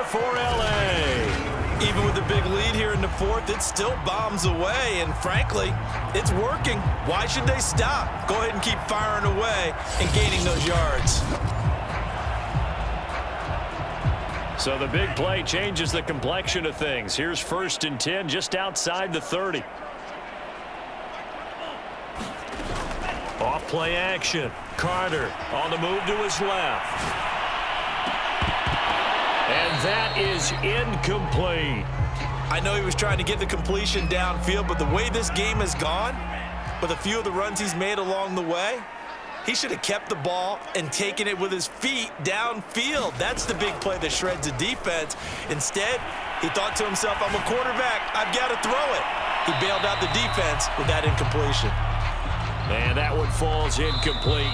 for L.A. Even with a big lead here in the fourth, it still bombs away, and frankly, it's working. Why should they stop? Go ahead and keep firing away and gaining those yards. So the big play changes the complexion of things. Here's 1st and 10 just outside the 30. Off play action. Carter on the move to his left. And that is incomplete. I know he was trying to get the completion downfield, but the way this game has gone, with a few of the runs he's made along the way, he should have kept the ball and taken it with his feet downfield. That's the big play that shreds the defense. Instead, he thought to himself, I'm a quarterback. I've got to throw it. He bailed out the defense with that incompletion. And that one falls incomplete.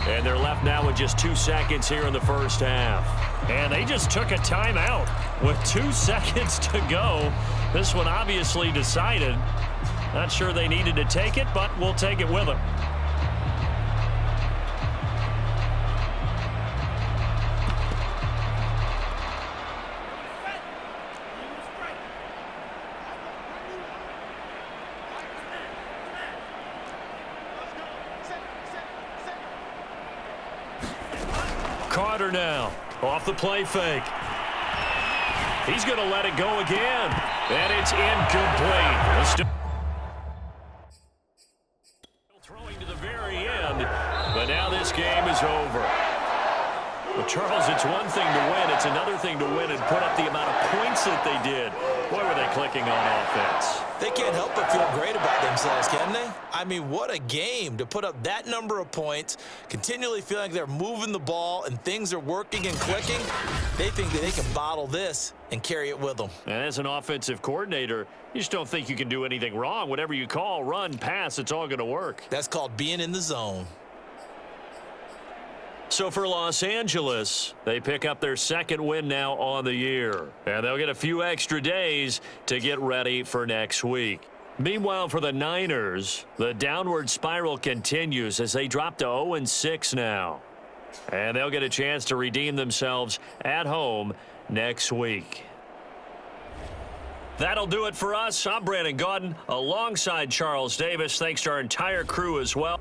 And they're left now with just 2 seconds here in the first half. And they just took a timeout with 2 seconds to go. This one obviously decided. Not sure they needed to take it, but we'll take it with them. Carter now, off the play fake. He's going to let it go again, and it's incomplete. Still throwing to the very end, but now this game is over. Well, Charles, it's one thing to win. It's another thing to win and put up the amount of points that they did. Boy, were they clicking on offense. They can't help but feel great about themselves, can they? I mean, what a game to put up that number of points, continually feeling like they're moving the ball and things are working and clicking. They think that they can bottle this and carry it with them. And as an offensive coordinator, you just don't think you can do anything wrong. Whatever you call, run, pass, it's all going to work. That's called being in the zone. So for Los Angeles, they pick up their 2nd win now on the year. And they'll get a few extra days to get ready for next week. Meanwhile, for the Niners, the downward spiral continues as they drop to 0-6 now. And they'll get a chance to redeem themselves at home next week. That'll do it for us. I'm Brandon Gaudin alongside Charles Davis. Thanks to our entire crew as well.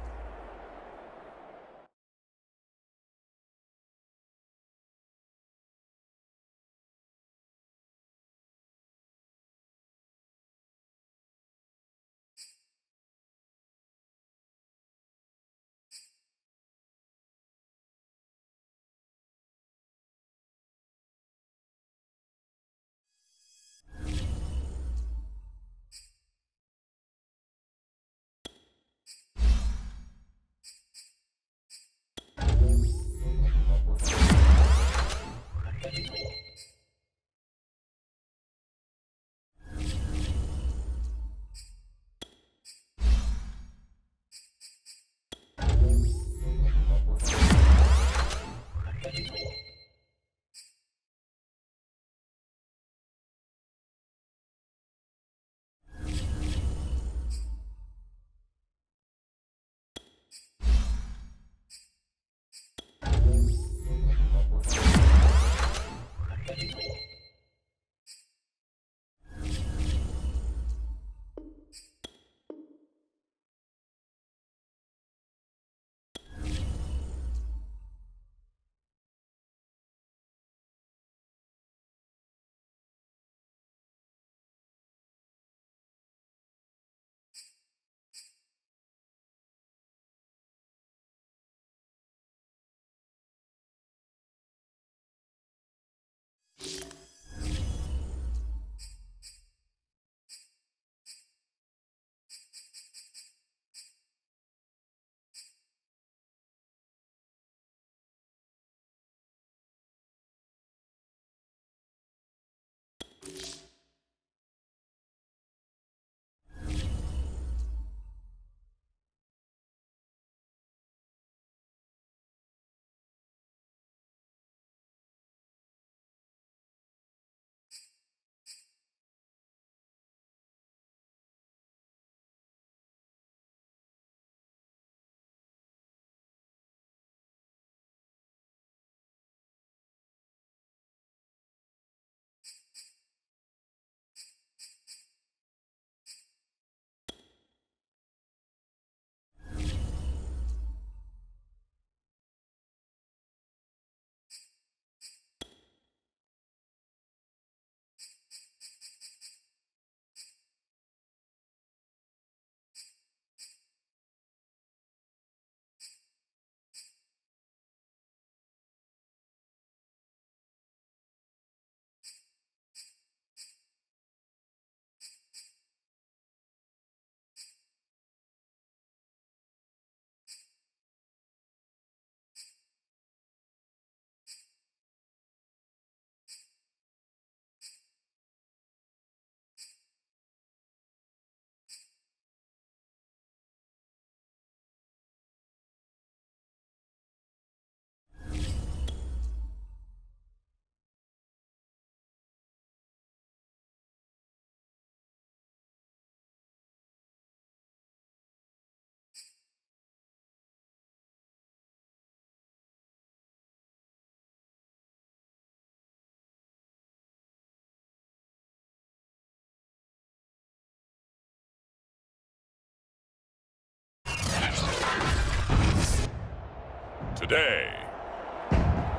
today,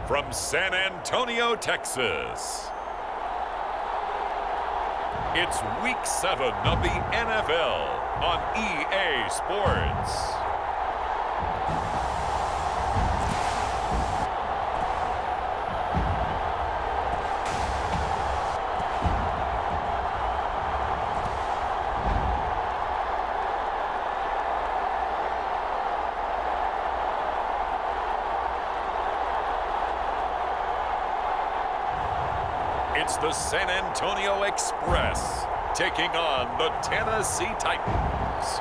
from San Antonio, Texas, it's Week 7 of the NFL on EA Sports. It's the San Antonio Express taking on the Tennessee Titans.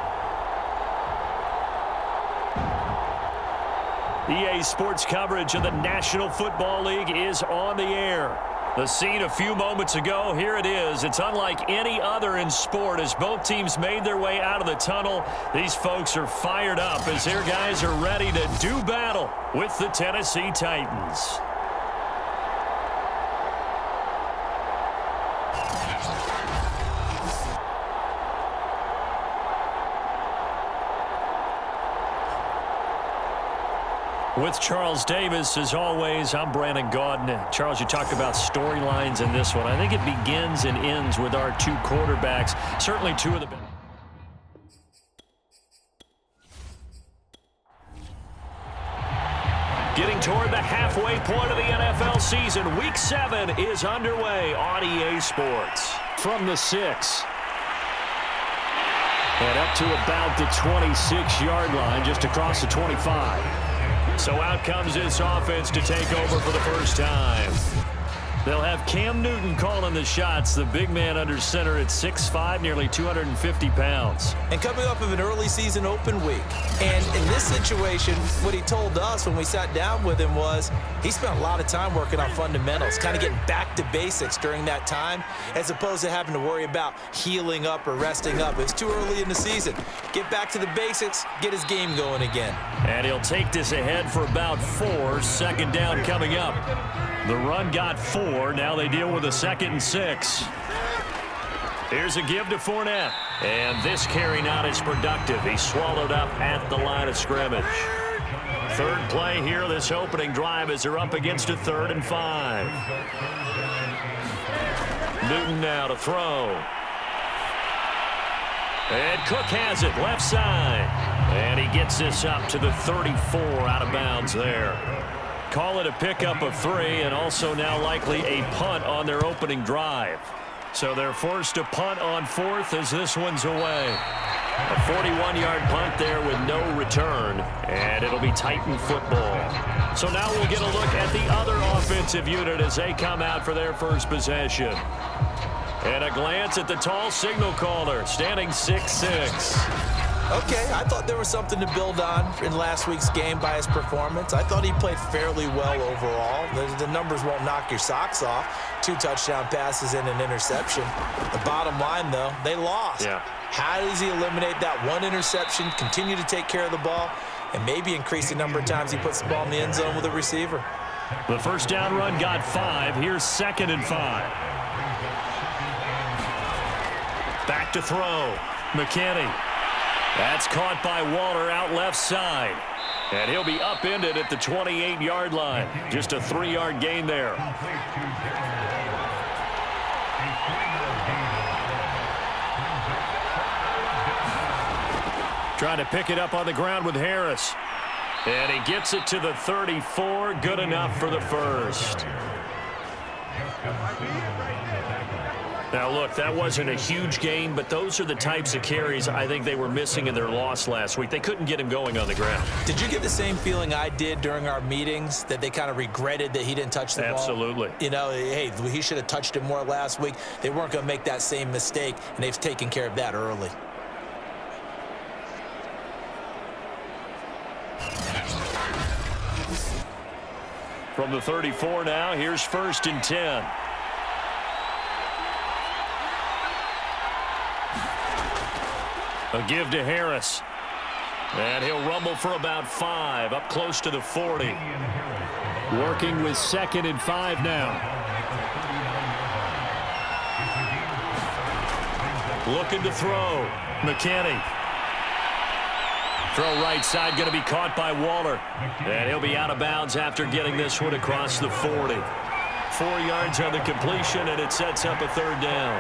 EA Sports coverage of the National Football League is on the air. The scene a few moments ago, here it is. It's unlike any other in sport as both teams made their way out of the tunnel. These folks are fired up as their guys are ready to do battle with the Tennessee Titans. With Charles Davis, as always, I'm Brandon Gaudin. Charles, you talked about storylines in this one. I think it begins and ends with our two quarterbacks. Certainly two of the best. Getting toward the halfway point of the NFL season, Week 7 is underway on EA Sports. From the 6. And up to about the 26-yard line, just across the 25. So out comes this offense to take over for the first time. They'll have Cam Newton calling the shots, the big man under center at 6'5", nearly 250 pounds. And coming up of an early season open week. And in this situation, what he told us when we sat down with him was he spent a lot of time working on fundamentals, kind of getting back to basics during that time, as opposed to having to worry about healing up or resting up. It's too early in the season. Get back to the basics, get his game going again. And he'll take this ahead for about 4, second down coming up. The run got 4. Now they deal with a 2nd and 6. Here's a give to Fournette. And this carry not as productive. He swallowed up at the line of scrimmage. Third play here, this opening drive, as they're up against a 3rd and 5. Newton now to throw. And Cook has it, left side. And he gets this up to the 34, out of bounds there. Call it a pickup of 3, and also now likely a punt on their opening drive. So they're forced to punt on 4th as this one's away. A 41-yard punt there with no return, and it'll be Titan football. So now we'll get a look at the other offensive unit as they come out for their first possession. And a glance at the tall signal caller, standing 6'6". Okay, I thought there was something to build on in last week's game by his performance. I thought he played fairly well overall. The numbers won't knock your socks off. 2 touchdown passes and an interception. The bottom line, though, they lost. Yeah. How does he eliminate that one interception, continue to take care of the ball, and maybe increase the number of times he puts the ball in the end zone with a receiver? The first down run got 5. Here's 2nd and 5. Back to throw. McKinney. That's caught by Waller out left side. And he'll be upended at the 28-yard line. Just a 3-yard gain there. Trying to pick it up on the ground with Harris. And he gets it to the 34. Good enough for the first. Now, look, that wasn't a huge gain, but those are the types of carries I think they were missing in their loss last week. They couldn't get him going on the ground. Did you get the same feeling I did during our meetings, that they kind of regretted that he didn't touch the ball? Absolutely. You know, hey, he should have touched it more last week. They weren't going to make that same mistake, and they've taken care of that early. From the 34 now, here's 1st and 10. A give to Harris. And he'll rumble for about 5, up close to the 40. Working with 2nd and 5 now. Looking to throw. McKinney. Throw right side going to be caught by Waller. And he'll be out of bounds after getting this one across the 40. 4 yards on the completion, and it sets up a third down.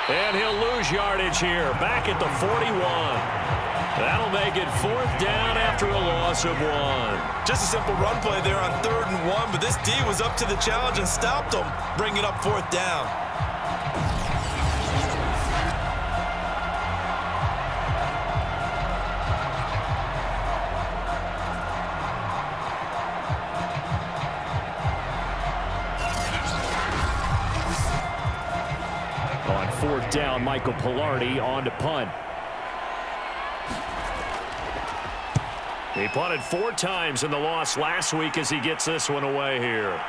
And he'll lose yardage here, back at the 41. That'll make it 4th down after a loss of 1. Just a simple run play there on 3rd and 1, but this D was up to the challenge and stopped them, bringing up 4th down. On 4th down, Michael Pilardi on to punt. He punted 4 times in the loss last week as he gets this one away here. We'll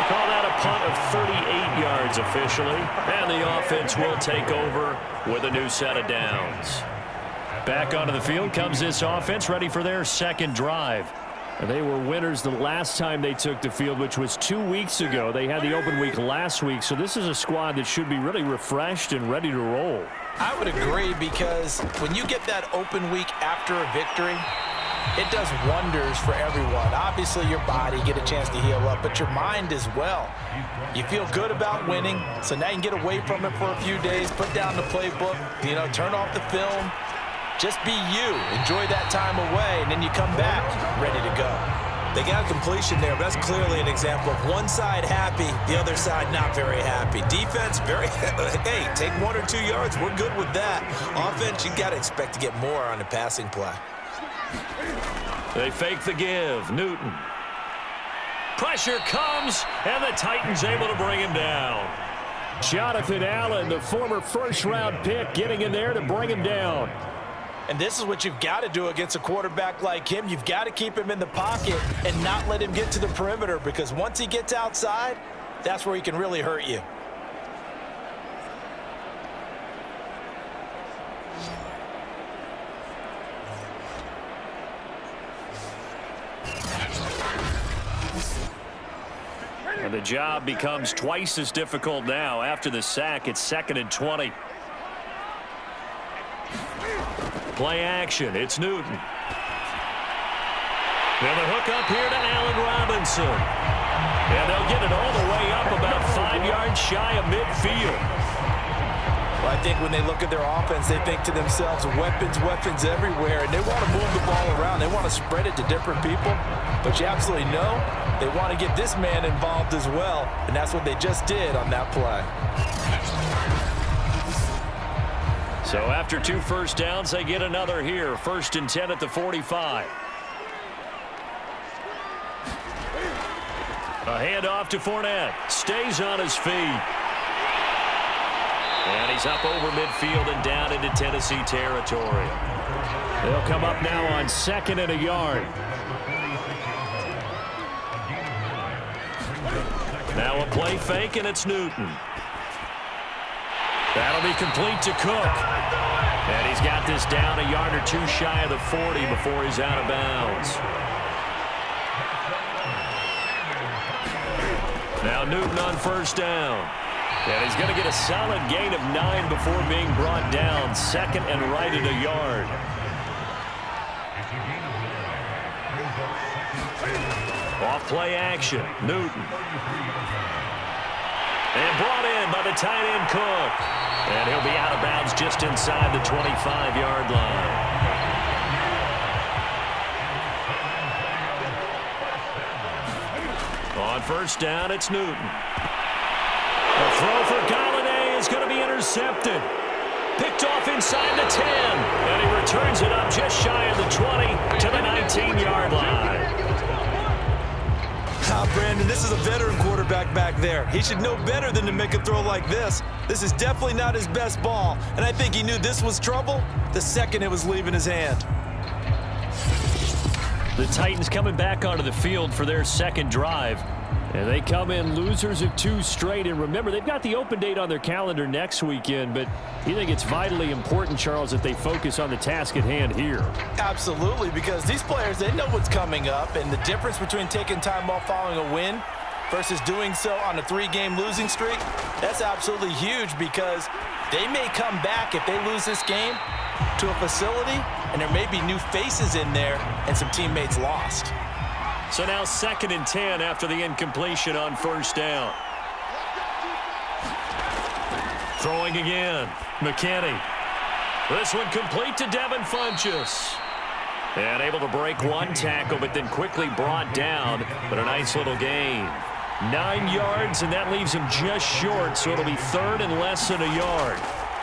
call that a punt of 38 yards officially, and the offense will take over with a new set of downs. Back onto the field comes this offense, ready for their second drive. And they were winners the last time they took the field, which was 2 weeks ago. They had the open week last week, so this is a squad that should be really refreshed and ready to roll. I would agree, because when you get that open week after a victory, it does wonders for everyone. Obviously, your body, get a chance to heal up, but your mind as well. You feel good about winning, so now you can get away from it for a few days, put down the playbook, turn off the film. Just be you. Enjoy that time away, and then you come back ready to go. They got a completion there, but that's clearly an example of one side happy, the other side not very happy. Defense, very, hey, take 1 or 2 yards. We're good with that. Offense, you got to expect to get more on the passing play. They fake the give. Newton. Pressure comes, and the Titans able to bring him down. Jonathan Allen, the former first-round pick, getting in there to bring him down. And this is what you've got to do against a quarterback like him. You've got to keep him in the pocket and not let him get to the perimeter, because once he gets outside, that's where he can really hurt you. And the job becomes twice as difficult now. After the sack, it's 2nd and 20. Play action. It's Newton. And the hook up here to Allen Robinson. And they'll get it all the way up about 5 yards shy of midfield. Well, I think when they look at their offense, they think to themselves, weapons, weapons everywhere, and they want to move the ball around. They want to spread it to different people. But you absolutely know they want to get this man involved as well, and that's what they just did on that play. So after 2 first downs, they get another here. 1st and 10 at the 45. A handoff to Fournette. Stays on his feet. And he's up over midfield and down into Tennessee territory. They'll come up now on 2nd and a yard. Now a play fake, and it's Newton. That'll be complete to Cook. And he's got this down a yard or 2 shy of the 40 before he's out of bounds. Now Newton on 1st down. And he's going to get a solid gain of 9 before being brought down. 2nd and right at a yard. Off play action. Newton. And brought in by the tight end Cook. And he'll be out of bounds just inside the 25-yard line. On 1st down, it's Newton. The throw for Galladay is going to be intercepted. Picked off inside the 10. And he returns it up just shy of the 20 to the 19-yard line. Brandon, this is a veteran quarterback back there. He should know better than to make a throw like this. This is definitely not his best ball, and I think he knew this was trouble the second it was leaving his hand. The Titans coming back onto the field for their second drive. And they come in losers of 2 straight. And remember, they've got the open date on their calendar next weekend, but you think it's vitally important, Charles, that they focus on the task at hand here? Absolutely, because these players, they know what's coming up, and the difference between taking time off following a win versus doing so on a 3-game losing streak, that's absolutely huge because they may come back if they lose this game to a facility, and there may be new faces in there and some teammates lost. So now 2nd and 10 after the incompletion on 1st down. Throwing again. McKinney. This one complete to Devin Funchess. And able to break one tackle, but then quickly brought down. But a nice little gain. 9 yards, and that leaves him just short, so it'll be 3rd and less than a yard.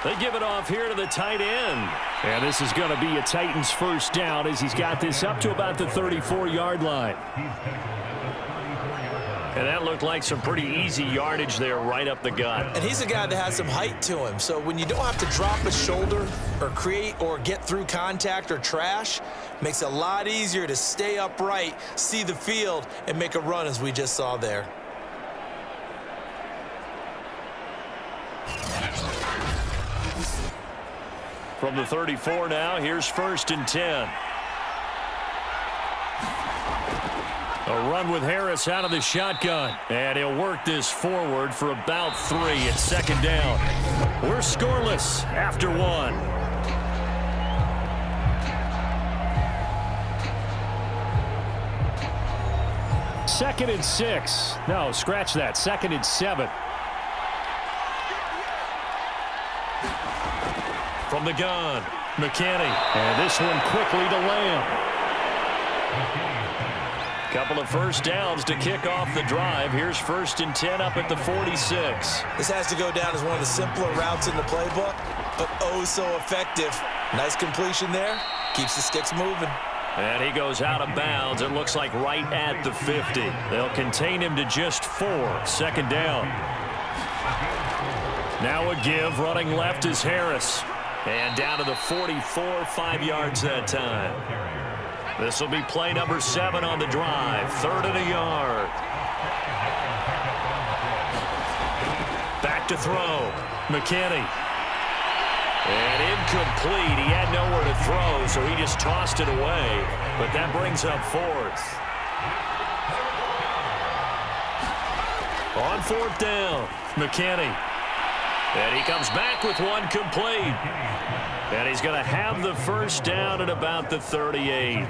They give it off here to the tight end. And this is going to be a Titans 1st down as he's got this up to about the 34-yard line. And that looked like some pretty easy yardage there right up the gut. And he's a guy that has some height to him. So when you don't have to drop a shoulder or create or get through contact or trash, makes it a lot easier to stay upright, see the field, and make a run as we just saw there. From the 34 now, here's 1st and 10. A run with Harris out of the shotgun. And he'll work this forward for about 3 at 2nd down. We're scoreless after 1. Second and 6. No, scratch that. 2nd and 7. From the gun, McKinney. And this one quickly to Lamb. Couple of 1st downs to kick off the drive. Here's 1st and 10 up at the 46. This has to go down as one of the simpler routes in the playbook, but oh so effective. Nice completion there. Keeps the sticks moving. And he goes out of bounds. It looks like right at the 50. They'll contain him to just 4. 2nd down. Now a give. Running left is Harris. And down to the 44, 5 yards that time. This will be play number 7 on the drive. 3rd and a yard. Back to throw. McKinney. And incomplete. He had nowhere to throw, so he just tossed it away. But that brings up 4th. On 4th down, McKinney. And he comes back with one complete. And he's going to have the 1st down at about the 38.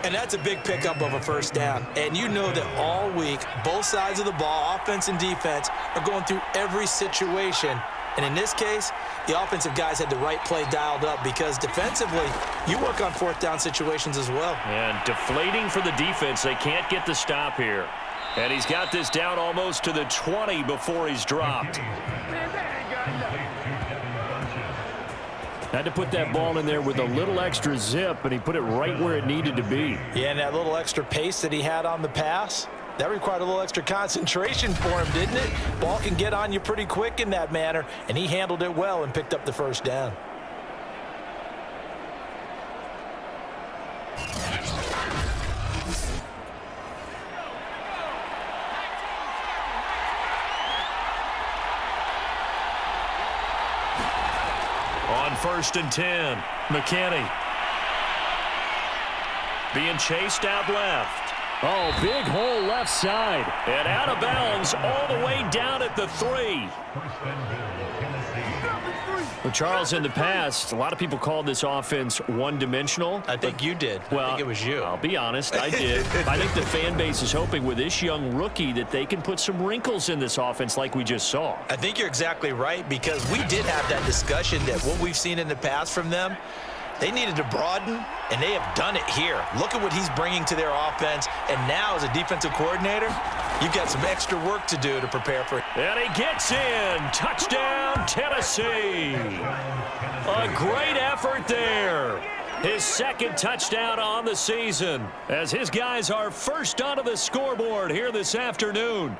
And that's a big pickup of a 1st down. And you know that all week, both sides of the ball, offense and defense, are going through every situation. And in this case, the offensive guys had the right play dialed up because defensively, you work on 4th down situations as well. And deflating for the defense. They can't get the stop here. And he's got this down almost to the 20 before he's dropped. Had to put that ball in there with a little extra zip, and he put it right where it needed to be. Yeah, and that little extra pace that he had on the pass, that required a little extra concentration for him, didn't it? Ball can get on you pretty quick in that manner, and he handled it well and picked up the 1st down. On 1st and 10, McKinney. Being chased out left. Oh, big hole left side. And out of bounds all the way down at the 3. Well, Charles, in the past, a lot of people called this offense one-dimensional. I think you did. Well, I think it was you. I'll be honest, I did. I think the fan base is hoping with this young rookie that they can put some wrinkles in this offense like we just saw. I think you're exactly right because we did have that discussion that what we've seen in the past from them, they needed to broaden, and they have done it here. Look at what he's bringing to their offense, and now as a defensive coordinator, you've got some extra work to do to prepare for it. And he gets in. Touchdown, Tennessee. A great effort there. His 2nd touchdown on the season as his guys are first onto the scoreboard here this afternoon.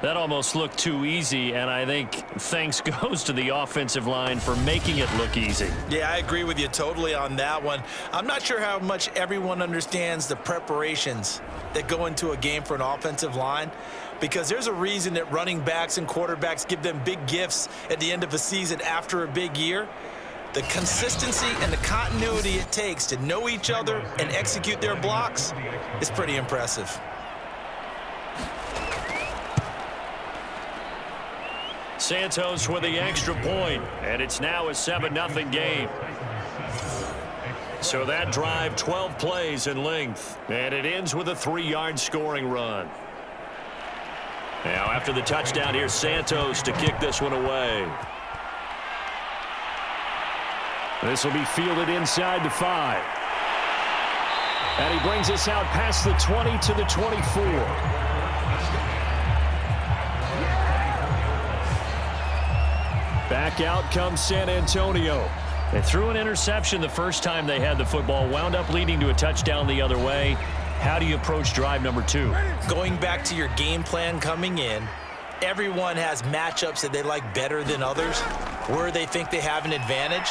That almost looked too easy, and I think thanks goes to the offensive line for making it look easy. Yeah, I agree with you totally on that one. I'm not sure how much everyone understands the preparations that go into a game for an offensive line, because there's a reason that running backs and quarterbacks give them big gifts at the end of a season after a big year. The consistency and the continuity it takes to know each other and execute their blocks is pretty impressive. Santos with the extra point, and it's now a 7-0 game. So that drive, 12 plays in length, and it ends with a 3-yard scoring run. Now after the touchdown, here's Santos to kick this one away. This will be fielded inside the 5. And he brings us out past the 20 to the 24. Back out comes San Antonio. They threw an interception the first time they had the football, wound up leading to a touchdown the other way. How do you approach drive number 2? Going back to your game plan coming in, everyone has matchups that they like better than others, where they think they have an advantage.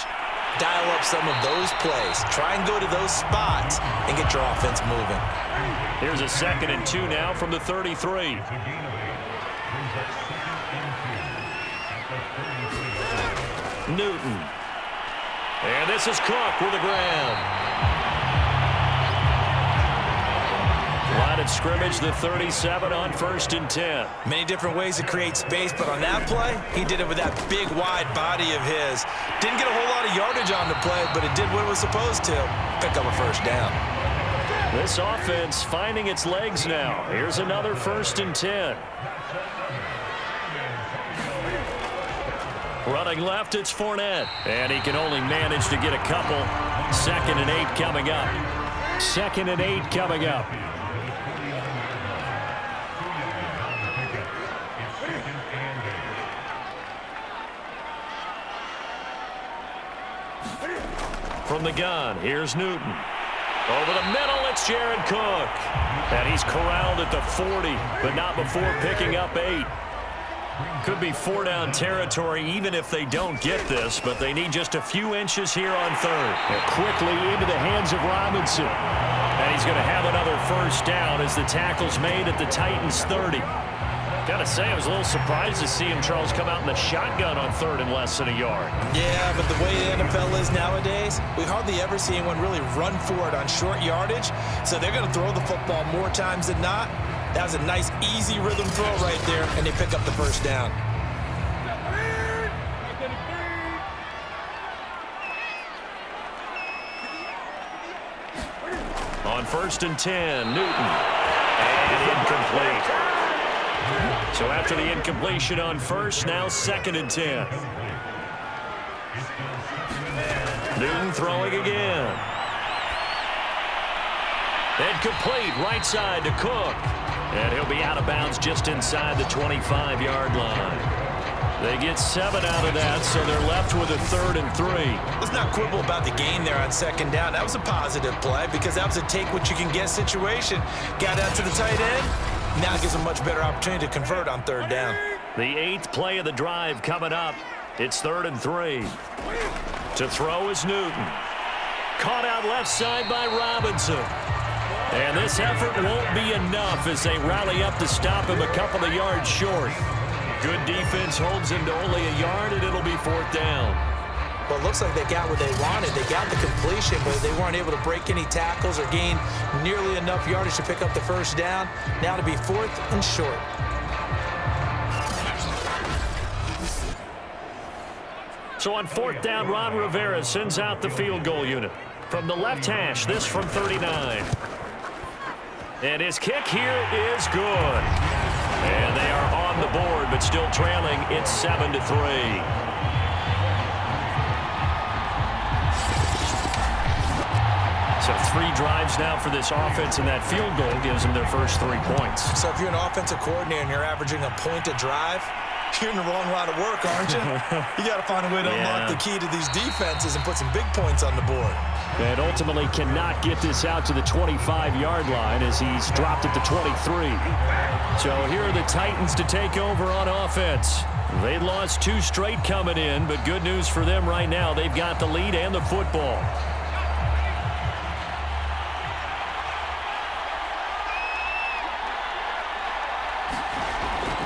Dial up some of those plays. Try and go to those spots and get your offense moving. Here's a 2nd and 2 now from the 33. Newton. And this is Cook with the ground. Line of scrimmage, the 37 on 1st and 10. Many different ways to create space, but on that play, he did it with that big, wide body of his. Didn't get a whole lot of yardage on the play, but it did what it was supposed to. Pick up a 1st down. This offense finding its legs now. Here's another 1st and 10. Running left, it's Fournette. And he can only manage to get a couple. 2nd and 8 coming up. 2nd and 8 coming up. From the gun, here's Newton. Over the middle, it's Jared Cook. And he's corralled at the 40, but not before picking up 8. Could be 4-down territory even if they don't get this, but they need just a few inches here on 3rd. And quickly into the hands of Robinson. And he's going to have another 1st down as the tackle's made at the Titans' 30. Gotta say, I was a little surprised to see him, Charles, come out in the shotgun on 3rd and less than a yard. Yeah, but the way the NFL is nowadays, we hardly ever see anyone really run for it on short yardage. So they're going to throw the football more times than not. That was a nice, easy rhythm throw right there, and they pick up the 1st down. On 1st and 10, Newton. And incomplete. So after the incompletion on 1st, now 2nd and 10. Newton throwing again. And complete right side to Cook. And he'll be out of bounds just inside the 25-yard line. They get 7 out of that, so they're left with a 3rd and 3. Let's not quibble about the gain there on 2nd down. That was a positive play because that was a take-what-you-can-get situation. Got out to the tight end. Now it gives them much better opportunity to convert on 3rd down. The 8th play of the drive coming up. It's 3rd and 3. To throw is Newton. Caught out left side by Robinson. And this effort won't be enough as they rally up to stop him a couple of yards short. Good defense holds him to only a yard, and it'll be 4th down. Well, it looks like they got what they wanted. They got the completion, but they weren't able to break any tackles or gain nearly enough yardage to pick up the 1st down. Now to be 4th and short. So on 4th down, Ron Rivera sends out the field goal unit. From the left hash, this from 39. And his kick here is good. And they are on the board, but still trailing. It's 7-3. So 3 drives now for this offense, and that field goal gives them their first 3 points. So if you're an offensive coordinator and you're averaging a point a drive, you're in the wrong line of work, aren't you? You got to find a way to unlock the key to these defenses and put some big points on the board. And ultimately cannot get this out to the 25-yard line as he's dropped at the 23. So here are the Titans to take over on offense. They lost 2 straight coming in, but good news for them right now. They've got the lead and the football.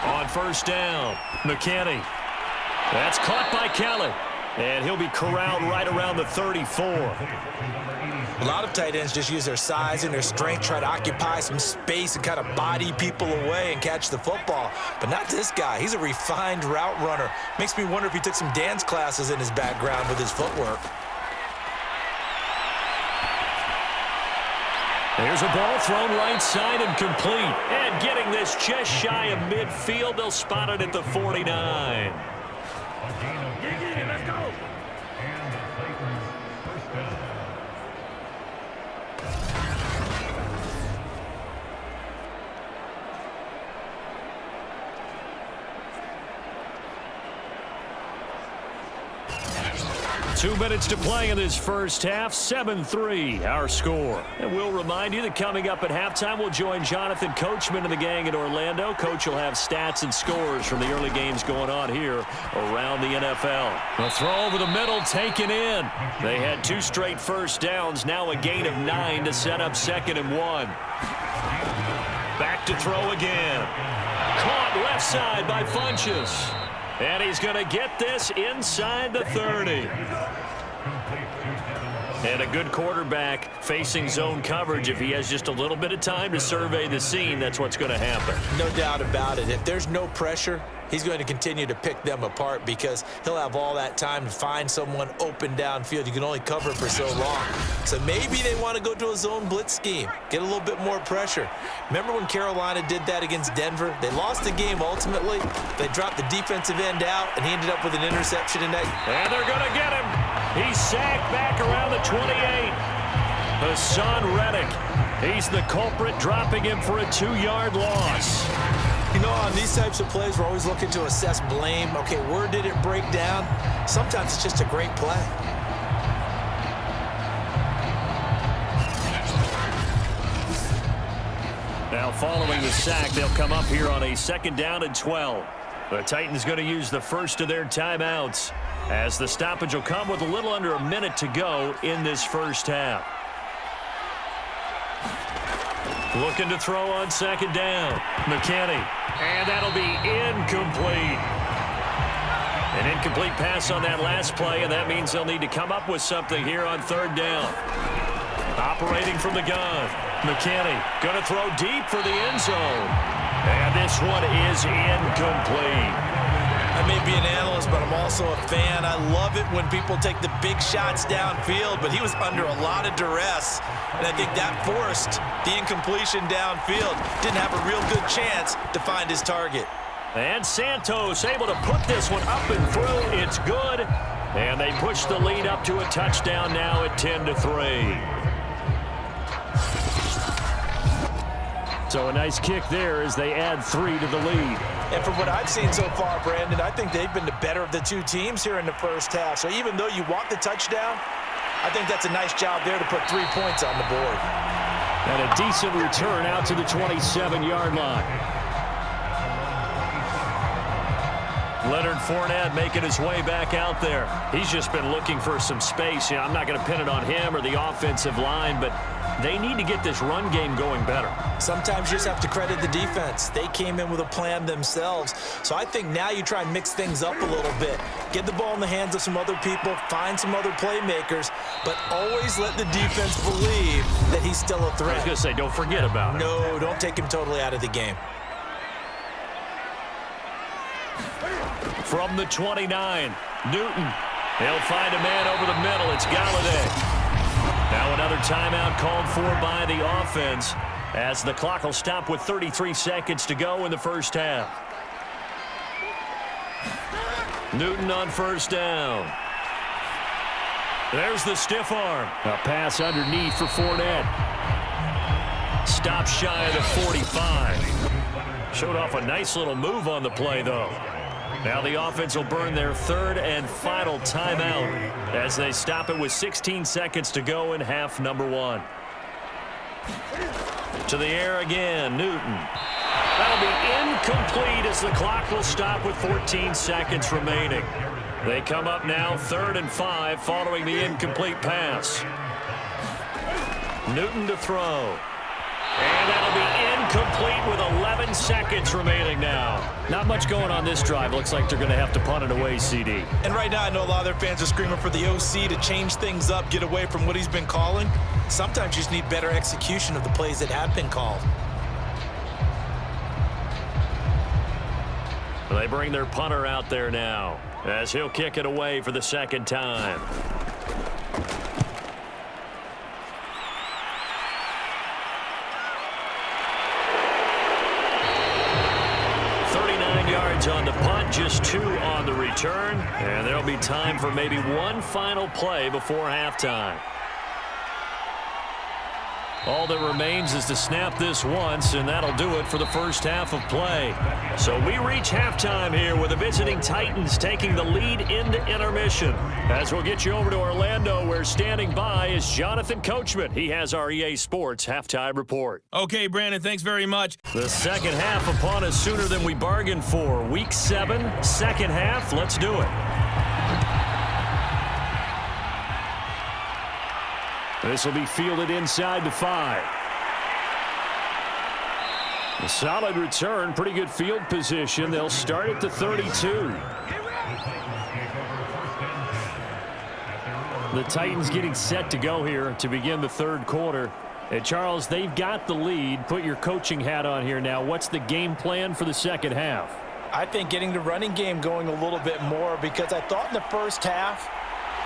On 1st down, McKinney. That's caught by Kelly. And he'll be corralled right around the 34. A lot of tight ends just use their size and their strength, try to occupy some space and kind of body people away and catch the football. But not this guy. He's a refined route runner. Makes me wonder if he took some dance classes in his background with his footwork. There's a ball thrown right side and complete. And getting this just shy of midfield, they'll spot it at the 49. Let's go. 2 minutes to play in this first half, 7-3 our score. And we'll remind you that coming up at halftime, we'll join Jonathan Coachman and the gang in Orlando. Coach will have stats and scores from the early games going on here around the NFL. The throw over the middle taken in. They had 2 straight first downs, now a gain of 9 to set up 2nd and 1. Back to throw again. Caught left side by Funchess. And he's going to get this inside the 30. And a good quarterback facing zone coverage. If he has just a little bit of time to survey the scene, that's what's going to happen. No doubt about it. If there's no pressure, he's going to continue to pick them apart because he'll have all that time to find someone open downfield. You can only cover for so long. So maybe they want to go to a zone blitz scheme, get a little bit more pressure. Remember when Carolina did that against Denver? They lost the game ultimately. They dropped the defensive end out, and he ended up with an interception in that. And they're going to get him. He's sacked back around the 28. Hassan Reddick. He's the culprit, dropping him for a 2-yard loss. You know, on these types of plays, we're always looking to assess blame. Okay, where did it break down? Sometimes it's just a great play. Now following the sack, they'll come up here on a 2nd down and 12. The Titans going to use the first of their timeouts as the stoppage will come with a little under a minute to go in this first half. Looking to throw on 2nd down. McKinney. And that'll be incomplete. An incomplete pass on that last play, and that means they'll need to come up with something here on 3rd down. Operating from the gun. McKinney going to throw deep for the end zone. And this one is incomplete. I may be an analyst, but I'm also a fan. I love it when people take the big shots downfield, but he was under a lot of duress, and I think that forced the incompletion downfield. Didn't have a real good chance to find his target. And Santos able to put this one up and through. It's good. And they push the lead up to a touchdown now at 10-3. So a nice kick there as they add 3 to the lead. And from what I've seen so far, Brandon, I think they've been the better of the 2 teams here in the first half. So even though you want the touchdown, I think that's a nice job there to put 3 points on the board. And a decent return out to the 27-yard line. Leonard Fournette making his way back out there. He's just been looking for some space. I'm not going to pin it on him or the offensive line, but they need to get this run game going better. Sometimes you just have to credit the defense. They came in with a plan themselves. So I think now you try and mix things up a little bit. Get the ball in the hands of some other people, find some other playmakers, but always let the defense believe that he's still a threat. I was going to say, don't forget about it. No, don't take him totally out of the game. From the 29, Newton. He'll find a man over the middle. It's Galladay. Now another timeout called for by the offense as the clock will stop with 33 seconds to go in the first half. Newton on 1st down. There's the stiff arm. A pass underneath for Fournette. Stop shy of the 45. Showed off a nice little move on the play, though. Now the offense will burn their 3rd and final timeout as they stop it with 16 seconds to go in half number 1. To the air again, Newton. That'll be incomplete as the clock will stop with 14 seconds remaining. They come up now 3rd and 5 following the incomplete pass. Newton to throw. And that'll be incomplete with 11 seconds remaining now. Not much going on this drive. Looks like they're going to have to punt it away, CD. And right now, I know a lot of their fans are screaming for the OC to change things up, get away from what he's been calling. Sometimes you just need better execution of the plays that have been called. They bring their punter out there now as he'll kick it away for the second time. 39 yards on the punt, just 2 on the return, and there'll be time for maybe one final play before halftime. All that remains is to snap this once, and that'll do it for the first half of play. So we reach halftime here with the visiting Titans taking the lead into intermission. As we'll get you over to Orlando, where standing by is Jonathan Coachman. He has our EA Sports halftime report. Okay, Brandon, thanks very much. The second half upon us sooner than we bargained for. Week 7, second half. Let's do it. This will be fielded inside the 5. A solid return, pretty good field position. They'll start at the 32. The Titans getting set to go here to begin the third quarter. And Charles, they've got the lead. Put your coaching hat on here now. What's the game plan for the second half? I think getting the running game going a little bit more, because I thought in the first half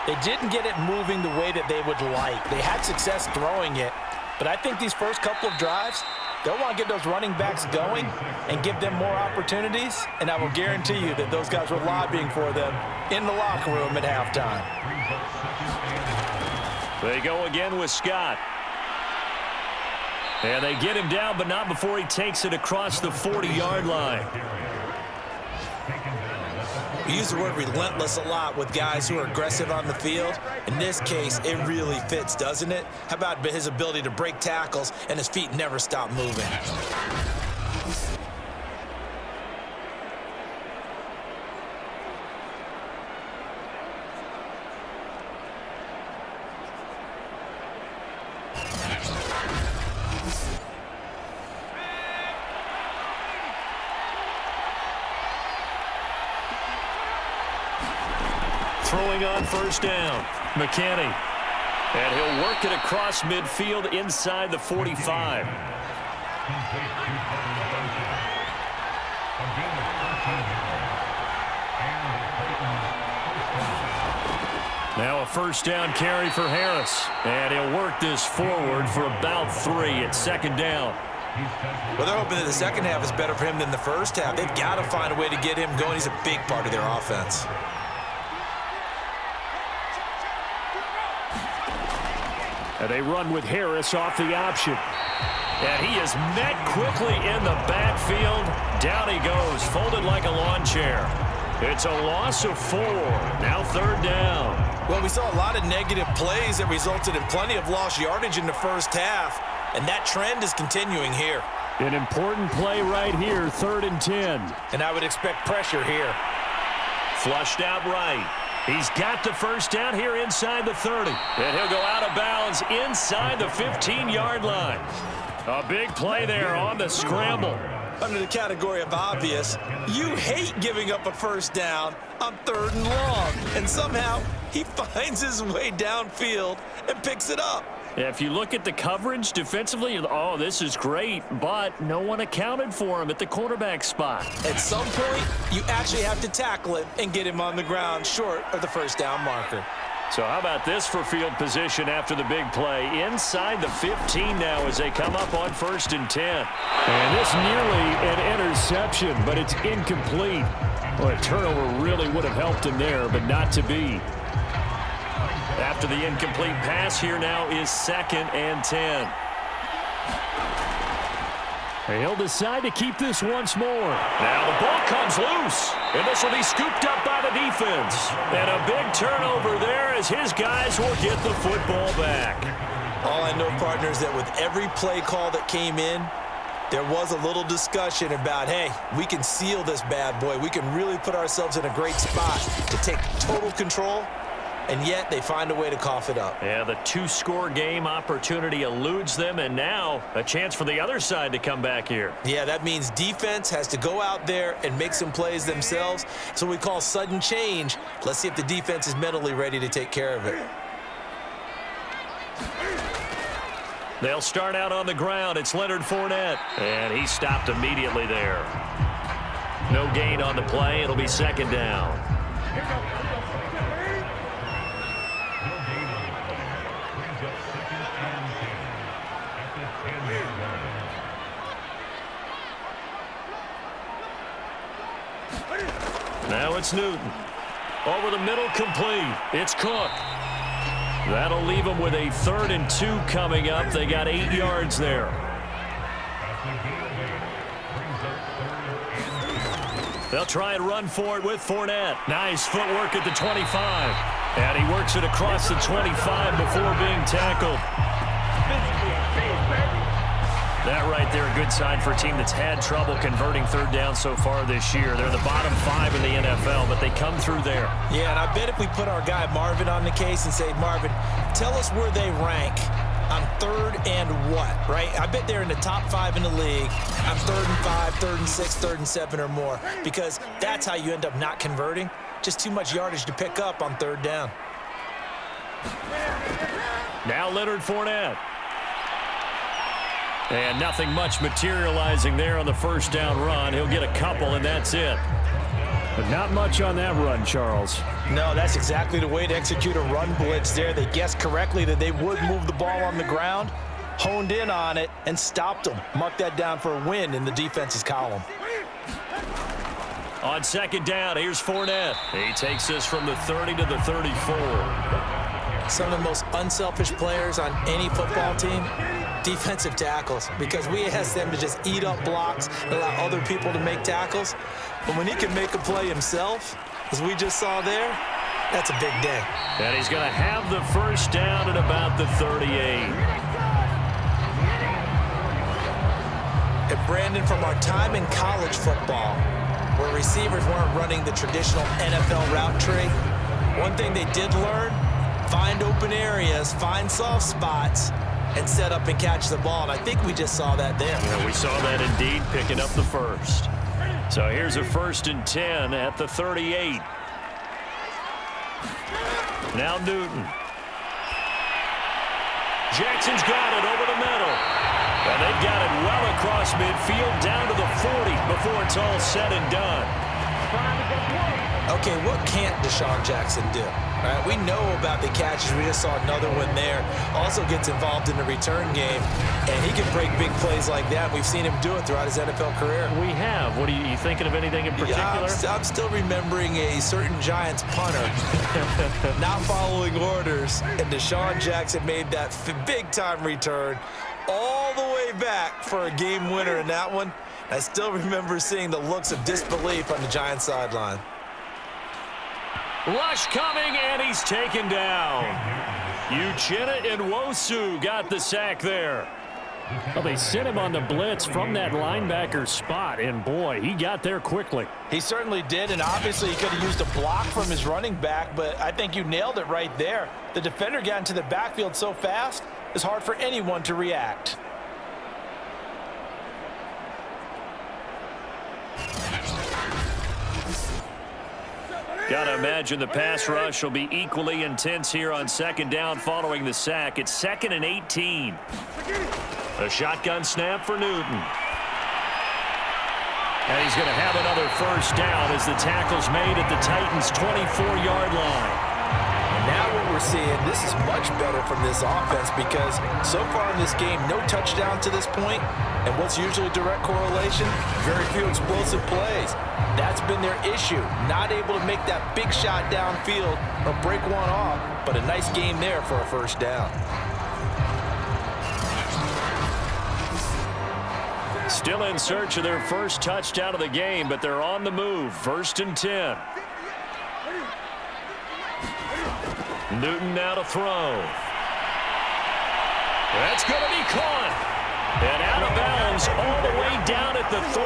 they didn't get it moving the way that they would like. They had success throwing it, but I think these first couple of drives, they'll want to get those running backs going and give them more opportunities, and I will guarantee you that those guys were lobbying for them in the locker room at halftime. They go again with Scott. And they get him down, but not before he takes it across the 40-yard line. We use the word relentless a lot with guys who are aggressive on the field. In this case, it really fits, doesn't it? How about his ability to break tackles and his feet never stop moving? Throwing on first down, McKinney. And he'll work it across midfield inside the 45. Now a first down carry for Harris. And he'll work this forward for about 3 at second down. Well, they're hoping that the second half is better for him than the first half. They've got to find a way to get him going. He's a big part of their offense. And they run with Harris off the option. And he is met quickly in the backfield. Down he goes, folded like a lawn chair. It's a loss of 4. Now third down. Well, we saw a lot of negative plays that resulted in plenty of lost yardage in the first half, and that trend is continuing here. An important play right here, 3rd and 10. And I would expect pressure here. Flushed out right. He's got the first down here inside the 30. And he'll go out of bounds inside the 15-yard line. A big play there on the scramble. Under the category of obvious, you hate giving up a first down on 3rd and long. And somehow he finds his way downfield and picks it up. If you look at the coverage defensively, oh, this is great, but no one accounted for him at the quarterback spot. At some point, you actually have to tackle him and get him on the ground short of the first down marker. So how about this for field position after the big play? Inside the 15 now as they come up on 1st and 10. And this nearly an interception, but it's incomplete. Well, a turnover really would have helped him there, but not to be. After the incomplete pass, here now is 2nd and 10. He'll decide to keep this once more. Now the ball comes loose, and this will be scooped up by the defense. And a big turnover there as his guys will get the football back. All I know, partners, that with every play call that came in, there was a little discussion about, hey, we can seal this bad boy. We can really put ourselves in a great spot to take total control and yet they find a way to cough it up. Yeah, the two-score game opportunity eludes them, and now a chance for the other side to come back here. Yeah, that means defense has to go out there and make some plays themselves. So we call sudden change. Let's see if the defense is mentally ready to take care of it. They'll start out on the ground. It's Leonard Fournette, and he stopped immediately there. No gain on the play. It'll be second down. Now it's Newton. Over the middle, complete. It's Cook. That'll leave them with a 3rd and 2 coming up. They got 8 yards there. They'll try and run for it with Fournette. Nice footwork at the 25. And he works it across the 25 before being tackled. That right there, a good sign for a team that's had trouble converting 3rd down so far this year. They're the bottom 5 in the NFL, but they come through there. Yeah, and I bet if we put our guy Marvin on the case and say, Marvin, tell us where they rank on 3rd and what, right? I bet they're in the top 5 in the league on 3rd and 5, 3rd and 6, 3rd and 7 or more, because that's how you end up not converting. Just too much yardage to pick up on 3rd down. Now Leonard Fournette. And nothing much materializing there on the 1st down run. He'll get a couple, and that's it. But not much on that run, Charles. No, that's exactly the way to execute a run blitz there. They guessed correctly that they would move the ball on the ground, honed in on it, and stopped them. Mark that down for a win in the defense's column. On 2nd down, here's Fournette. He takes this from the 30 to the 34. Some of the most unselfish players on any football team, defensive tackles, because we ask them to just eat up blocks and allow other people to make tackles. But when he can make a play himself, as we just saw there, that's a big day. And he's going to have the 1st down at about the 38. And Brandon, from our time in college football, where receivers weren't running the traditional NFL route tree, one thing they did learn, find open areas, find soft spots, and set up and catch the ball. And I think we just saw that there. Yeah, we saw that indeed, picking up the 1st. So here's a 1st and 10 at the 38. Now Newton. Jackson's got it over the middle. And they've got it well across midfield down to the 40 before it's all said and done. Okay, what can't Deshaun Jackson do? Right, we know about the catches. We just saw another one there. Also gets involved in the return game, and he can break big plays like that. We've seen him do it throughout his NFL career. We have. What are you thinking of anything in particular? Yeah, I'm still remembering a certain Giants punter not following orders, and Deshaun Jackson made that big-time return all the way back for a game winner in that one. I still remember seeing the looks of disbelief on the Giants sideline. Rush coming, and he's taken down. Uchenna Nwosu got the sack there. Well, they sent him on the blitz from that linebacker spot, and boy, he got there quickly. He certainly did, and obviously he could have used a block from his running back, but I think you nailed it right there. The defender got into the backfield so fast, it's hard for anyone to react. Got to imagine the pass rush will be equally intense here on 2nd down following the sack. It's 2nd and 18. A shotgun snap for Newton. And he's going to have another 1st down as the tackle's made at the Titans' 24-yard line. Now what we're seeing, this is much better from this offense because so far in this game, no touchdown to this point, and what's usually direct correlation, very few explosive plays. That's been their issue, not able to make that big shot downfield or break one off, but a nice game there for a 1st down. Still in search of their 1st touchdown of the game, but they're on the move. 1st and 10. Newton now to throw. That's going to be caught. And out of bounds all the way down at the 3.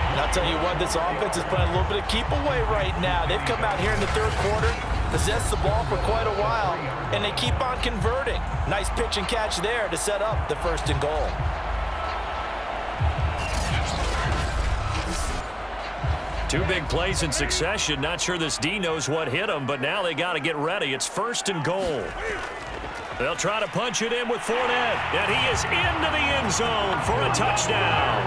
And I'll tell you what, this offense is playing a little bit of keep away right now. They've come out here in the 3rd quarter, possessed the ball for quite a while, and they keep on converting. Nice pitch and catch there to set up the 1st and goal. Two big plays in succession. Not sure this D knows what hit him, but now they got to get ready. It's 1st and goal. They'll try to punch it in with Fournette, and he is into the end zone for a touchdown.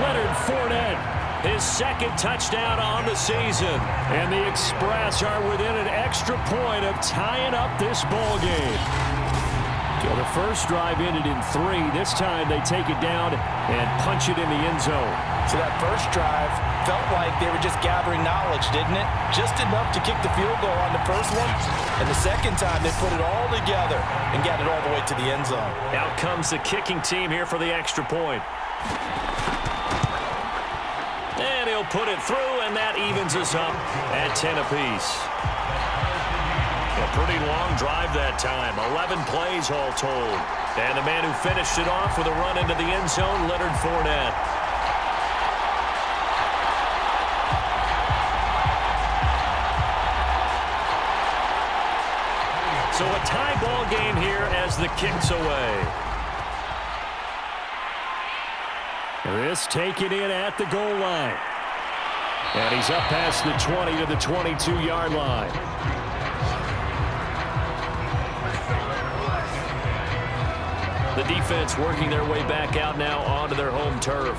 Leonard Fournette, his 2nd touchdown on the season. And the Express are within an extra point of tying up this ball game. Well, the first drive ended in 3. This time they take it down and punch it in the end zone. So that first drive felt like they were just gathering knowledge, didn't it? Just enough to kick the field goal on the first one. And the second time, they put it all together and got it all the way to the end zone. Out comes the kicking team here for the extra point. And he'll put it through, and that evens us up at 10 apiece. A pretty long drive that time. 11 plays all told. And the man who finished it off with a run into the end zone, Leonard Fournette. So a tie ball game here as the kick's away. This taken in at the goal line. And he's up past the 20 to the 22-yard line. The defense working their way back out now onto their home turf.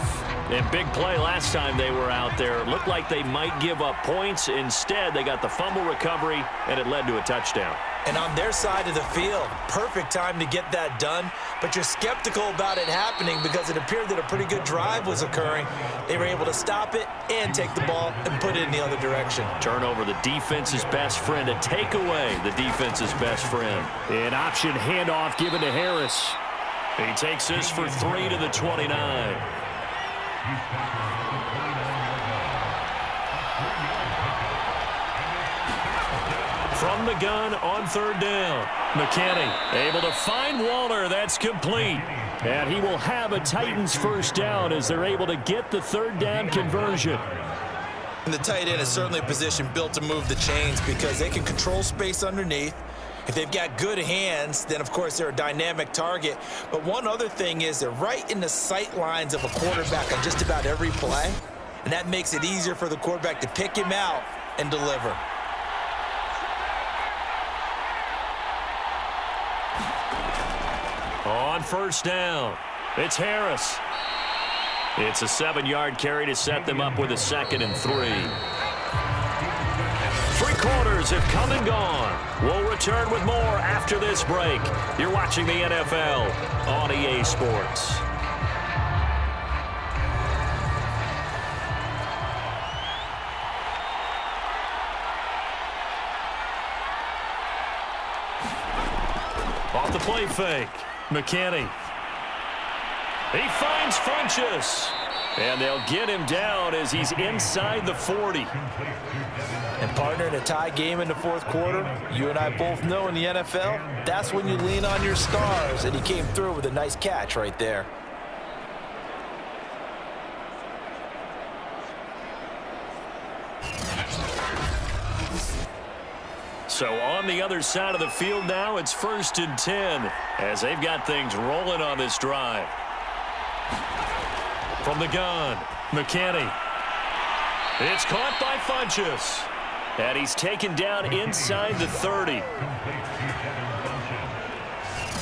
And big play last time they were out there. It looked like they might give up points. Instead, they got the fumble recovery, and it led to a touchdown. And on their side of the field, perfect time to get that done. But you're skeptical about it happening because it appeared that a pretty good drive was occurring. They were able to stop it and take the ball and put it in the other direction. Turnover, the defense's best friend. A takeaway, the defense's best friend. An option handoff given to Harris. He takes this for 3 to the 29. From the gun on 3rd down. McKinney able to find Waller. That's complete. And he will have a Titans 1st down as they're able to get the 3rd down conversion. And the tight end is certainly a position built to move the chains because they can control space underneath. If they've got good hands, then, of course, they're a dynamic target. But one other thing is they're right in the sight lines of a quarterback on just about every play. And that makes it easier for the quarterback to pick him out and deliver. On 1st down, it's Harris. It's a 7-yard carry to set them up with a 2nd and 3. 3 quarters have come and gone. We'll return with more after this break. You're watching the NFL on EA Sports. Off the play fake, McKinney. He finds Funchess. And they'll get him down as he's inside the 40. And partner, in a tie game in the 4th quarter, you and I both know in the NFL, that's when you lean on your stars. And he came through with a nice catch right there. So on the other side of the field now, it's 1st and 10 as they've got things rolling on this drive. From the gun, McKinney. It's caught by Funchess. And he's taken down inside the 30.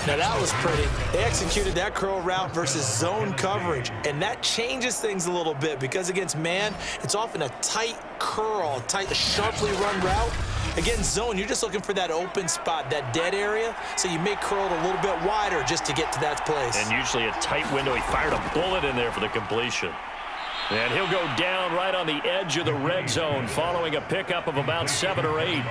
Now that was pretty. They executed that curl route versus zone coverage, and that changes things a little bit because against man, it's often a tight curl, tight, sharply run route. Against zone, you're just looking for that open spot, that dead area, so you may curl it a little bit wider just to get to that place. And usually a tight window. He fired a bullet in there for the completion. And he'll go down right on the edge of the red zone following a pickup of about 7 or 8.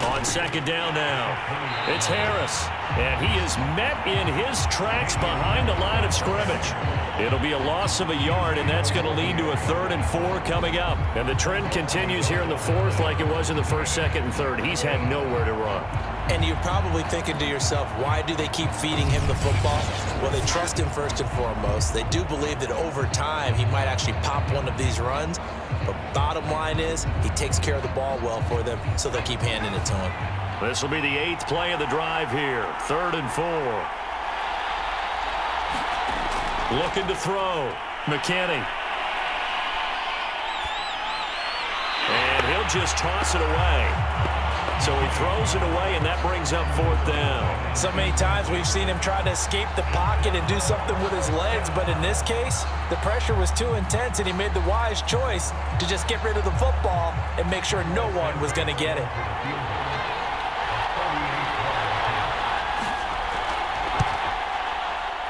On 2nd down now, it's Harris, and he is met in his tracks behind the line of scrimmage. It'll be a loss of a yard, and that's going to lead to a 3rd and 4 coming up. And the trend continues here in the 4th like it was in the 1st, 2nd, and 3rd. He's had nowhere to run. And you're probably thinking to yourself, why do they keep feeding him the football? Well, they trust him first and foremost. They do believe that over time he might actually pop one of these runs. But bottom line is, he takes care of the ball well for them, so they'll keep handing it to him. This will be the 8th play of the drive here. 3rd and 4. Looking to throw. McKinney. And he'll just toss it away. So he throws it away, and that brings up 4th down. So many times we've seen him try to escape the pocket and do something with his legs, but in this case, the pressure was too intense, and he made the wise choice to just get rid of the football and make sure no one was going to get it.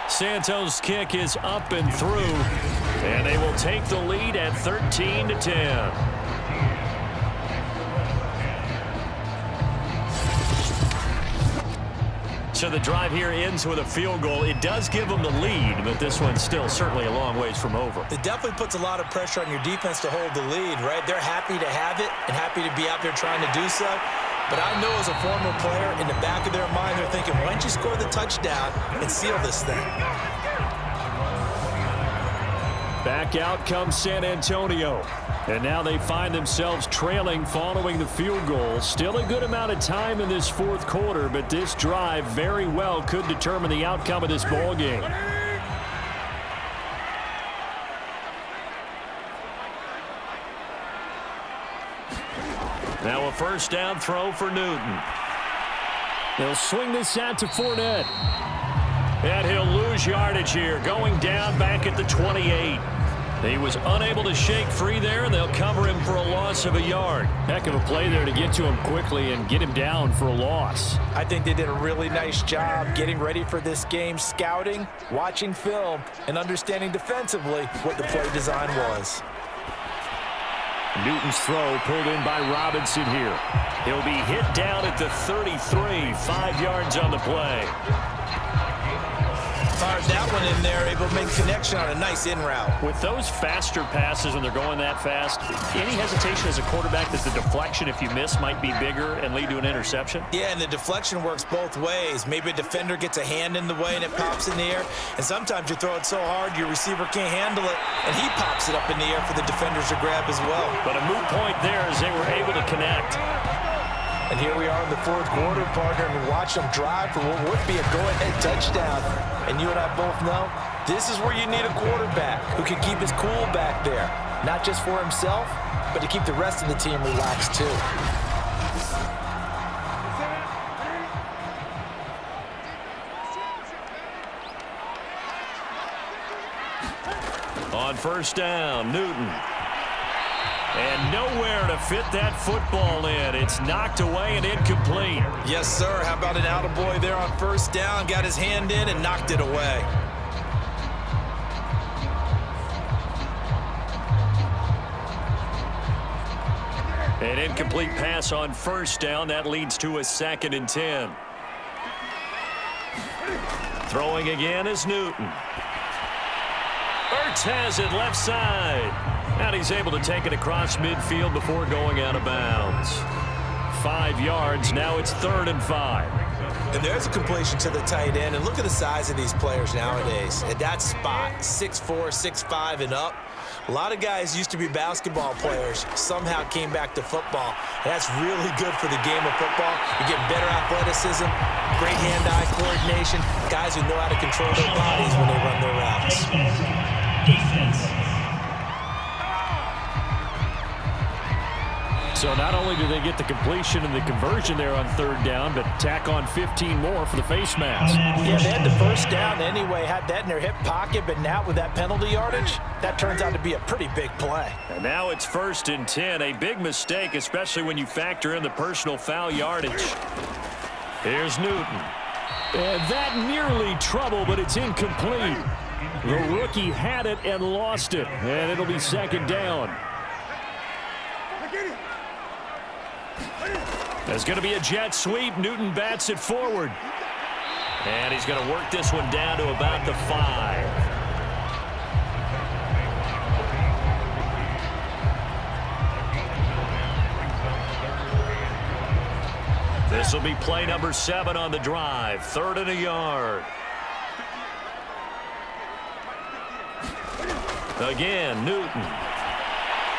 Santos' kick is up and through, and they will take the lead at 13-10. So the drive here ends with a field goal. It does give them the lead, but this one's still certainly a long ways from over. It definitely puts a lot of pressure on your defense to hold the lead, right? They're happy to have it and happy to be out there trying to do so. But I know as a former player, in the back of their mind, they're thinking, why don't you score the touchdown and seal this thing? Back out comes San Antonio. And now they find themselves trailing following the field goal. Still a good amount of time in this 4th quarter, but this drive very well could determine the outcome of this ball game. Now a 1st down throw for Newton. They'll swing this out to Fournette. And he'll lose yardage here, going down back at the 28. He was unable to shake free there, and they'll cover him for a loss of a yard. Heck of a play there to get to him quickly and get him down for a loss. I think they did a really nice job getting ready for this game, scouting, watching film, and understanding defensively what the play design was. Newton's throw pulled in by Robinson here. He'll be hit down at the 33, 5 yards on the play. Fired that one in there, able to make connection on a nice in route. With those faster passes when they're going that fast, any hesitation as a quarterback that the deflection, if you miss, might be bigger and lead to an interception? Yeah, and the deflection works both ways. Maybe a defender gets a hand in the way and it pops in the air, and sometimes you throw it so hard your receiver can't handle it, and he pops it up in the air for the defenders to grab as well. But a moot point there as they were able to connect. And here we are in the 4th quarter, partner, and watch them drive for what would be a go-ahead touchdown. And you and I both know this is where you need a quarterback who can keep his cool back there. Not just for himself, but to keep the rest of the team relaxed too. On 1st down, Newton. And nowhere to fit that football in. It's knocked away and incomplete. Yes, sir. How about an attaboy there on 1st down? Got his hand in and knocked it away. An incomplete pass on 1st down. That leads to a 2nd and 10. Throwing again is Newton. Ertz has it left side. And he's able to take it across midfield before going out of bounds. 5 yards. Now it's 3rd and 5. And there's a completion to the tight end. And look at the size of these players nowadays. At that spot, 6'4", 6'5", and up. A lot of guys used to be basketball players, somehow came back to football. And that's really good for the game of football. You get better athleticism, great hand-eye coordination, guys who know how to control their bodies when they run their routes. Defense. So not only do they get the completion and the conversion there on 3rd down, but tack on 15 more for the face mask. Yeah, they had the 1st down anyway, had that in their hip pocket, but now with that penalty yardage, that turns out to be a pretty big play. And now it's 1st and 10, a big mistake, especially when you factor in the personal foul yardage. Here's Newton. And that nearly trouble, but it's incomplete. The rookie had it and lost it, and it'll be 2nd down. There's going to be a jet sweep. Newton bats it forward. And he's going to work this one down to about the 5. This will be play number 7 on the drive. 3rd and a yard. Again, Newton.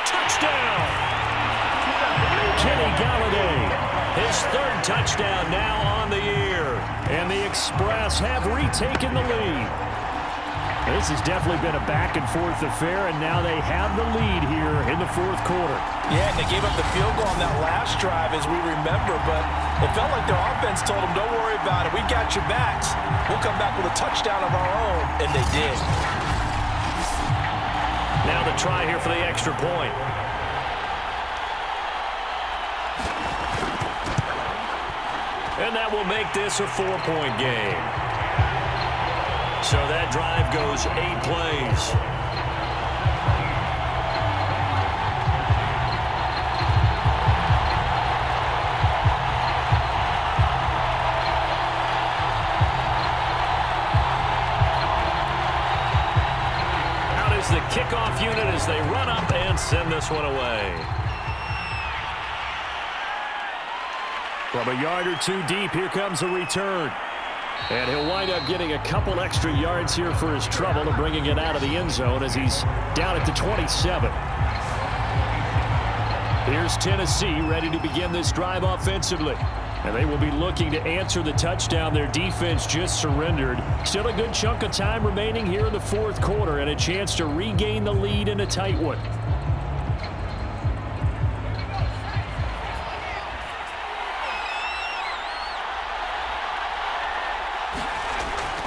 Touchdown! touchdown. Kenny Golladay, his third touchdown now on the year. And the Express have retaken the lead. This has definitely been a back-and-forth affair, and now they have the lead here in the fourth quarter. Yeah, and they gave up the field goal on that last drive, as we remember, but it felt like their offense told them, don't worry about it. We got your backs. We'll come back with a touchdown of our own, and they did. Now the try here for the extra point. And that will make this a 4-point game. So that drive goes 8 plays. Out is the kickoff unit as they run up and send this one away. From a yard or two deep, here comes a return. And he'll wind up getting a couple extra yards here for his trouble and bringing it out of the end zone as he's down at the 27. Here's Tennessee ready to begin this drive offensively. And they will be looking to answer the touchdown their defense just surrendered. Still a good chunk of time remaining here in the fourth quarter and a chance to regain the lead in a tight one.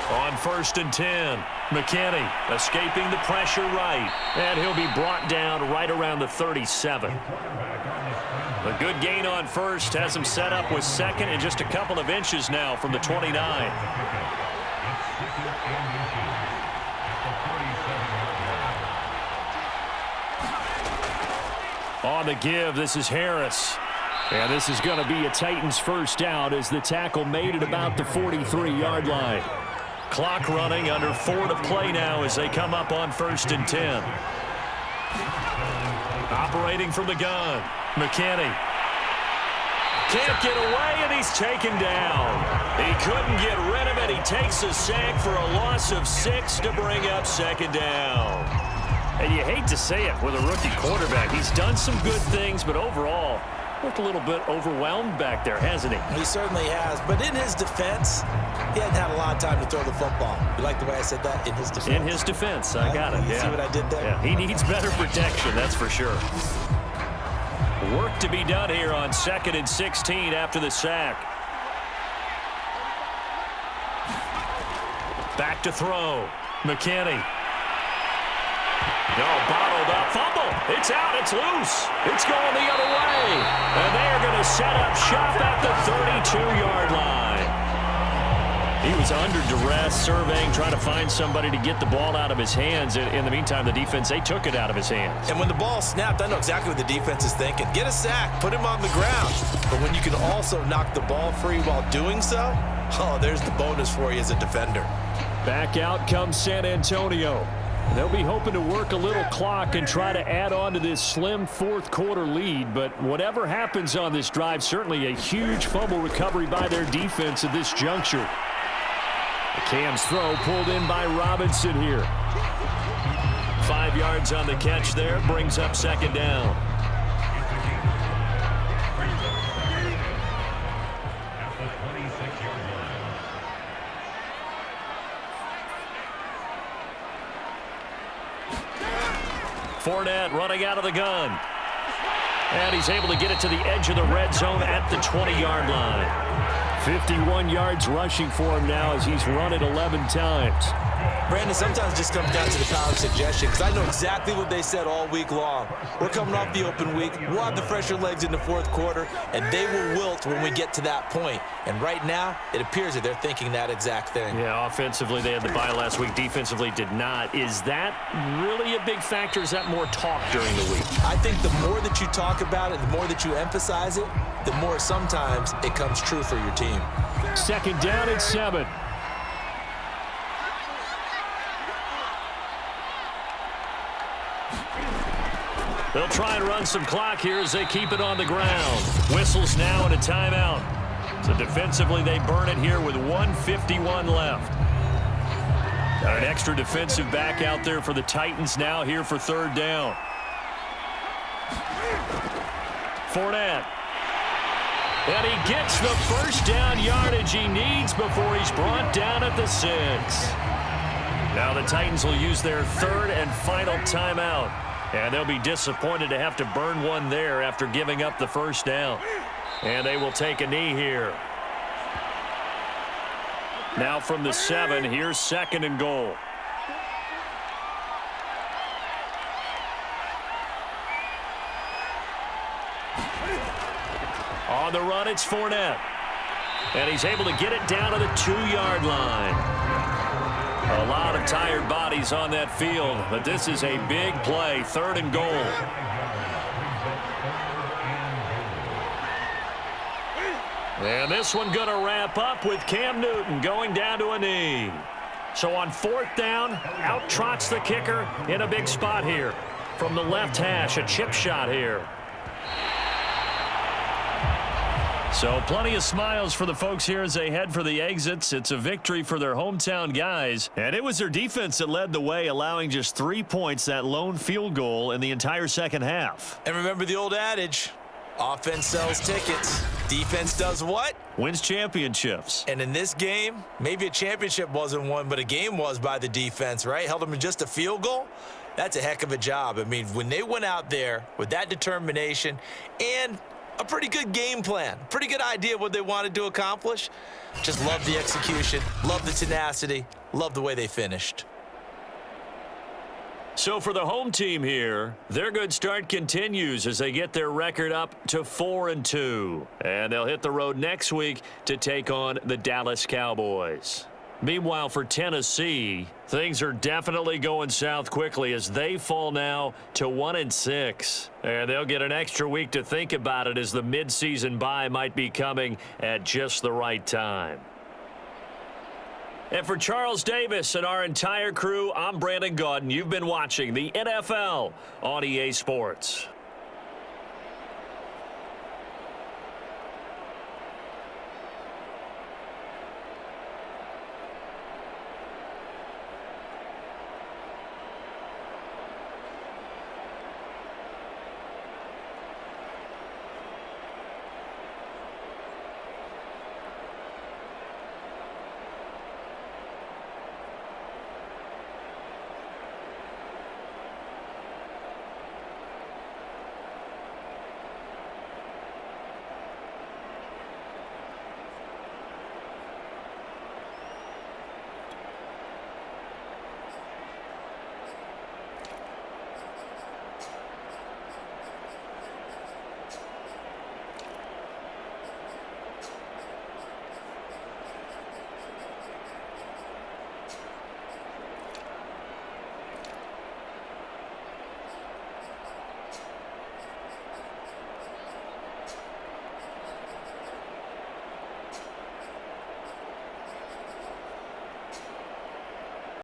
On 1st and 10, McKinney escaping the pressure right, and he'll be brought down right around the 37. A good gain on first has him set up with second and just a couple of inches now from the 29. On the give, this is Harris. And this is going to be a Titans first down as the tackle made at about the 43-yard line. Clock running, under 4 to play now as they come up on 1st and 10. Operating from the gun, McKinney. Can't get away, and he's taken down. He couldn't get rid of it. He takes a sack for a loss of 6 to bring up 2nd down. And you hate to say it with a rookie quarterback. He's done some good things, but overall, looked a little bit overwhelmed back there, hasn't he? He certainly has. But in his defense, he hadn't had a lot of time to throw the football. You like the way I said that? In his defense. In his defense. I got it. You see what I did there? Yeah, he needs better protection, that's for sure. Work to be done here on 2nd and 16 after the sack. Back to throw. McKinney. No, bottled up. Fumble. It's out. It's loose. It's going the other way. And they're going to set up shop at the 32-yard line. He was under duress, surveying, trying to find somebody to get the ball out of his hands. In the meantime, the defense, they took it out of his hands. And when the ball snapped, I know exactly what the defense is thinking. Get a sack. Put him on the ground. But when you can also knock the ball free while doing so, oh, there's the bonus for you as a defender. Back out comes San Antonio. They'll be hoping to work a little clock and try to add on to this slim fourth quarter lead. But whatever happens on this drive, certainly a huge fumble recovery by their defense at this juncture. The Cam's throw pulled in by Robinson here. 5 yards on the catch there, brings up 2nd down. Fournette running out of the gun. And he's able to get it to the edge of the red zone at the 20-yard line. 51 yards rushing for him now as he's run it 11 times. Brandon, sometimes it just comes down to the power of suggestion, because I know exactly what they said all week long. We're coming off the open week. We'll have the fresher legs in the fourth quarter, and they will wilt when we get to that point. And right now, it appears that they're thinking that exact thing. Yeah, offensively, they had the bye last week. Defensively, did not. Is that really a big factor? Is that more talk during the week? I think the more that you talk about it, the more that you emphasize it, the more sometimes it comes true for your team. 2nd down and 7. They'll try and run some clock here as they keep it on the ground. Whistles now and a timeout. So defensively, they burn it here with 1:51 left. Got an extra defensive back out there for the Titans now here for 3rd down. Fournette. And he gets the first down yardage he needs before he's brought down at the 6. Now the Titans will use their third and final timeout. And they'll be disappointed to have to burn one there after giving up the first down. And they will take a knee here. Now from the 7, here's 2nd and goal. On the run, it's Fournette. And he's able to get it down to the 2-yard line. A lot of tired bodies on that field, but this is a big play, 3rd and goal. And this one going to wrap up with Cam Newton going down to a knee. So on 4th down, out trots the kicker in a big spot here. From the left hash, a chip shot here. So plenty of smiles for the folks here as they head for the exits. It's a victory for their hometown guys. And it was their defense that led the way, allowing just 3 points, that lone field goal in the entire second half. And remember the old adage, offense sells tickets. Defense does what? Wins championships. And in this game, maybe a championship wasn't won, but a game was by the defense, right? Held them in just a field goal. That's a heck of a job. I mean, when they went out there with that determination and a pretty good game plan, pretty good idea of what they wanted to accomplish, just love the execution, love the tenacity, love the way they finished. So for the home team here, their good start continues as they get their record up to 4-2. And they'll hit the road next week to take on the Dallas Cowboys. Meanwhile, for Tennessee, things are definitely going south quickly as they fall now to 1-6. And they'll get an extra week to think about it as the midseason bye might be coming at just the right time. And for Charles Davis and our entire crew, I'm Brandon Gaudin. You've been watching the NFL on EA Sports.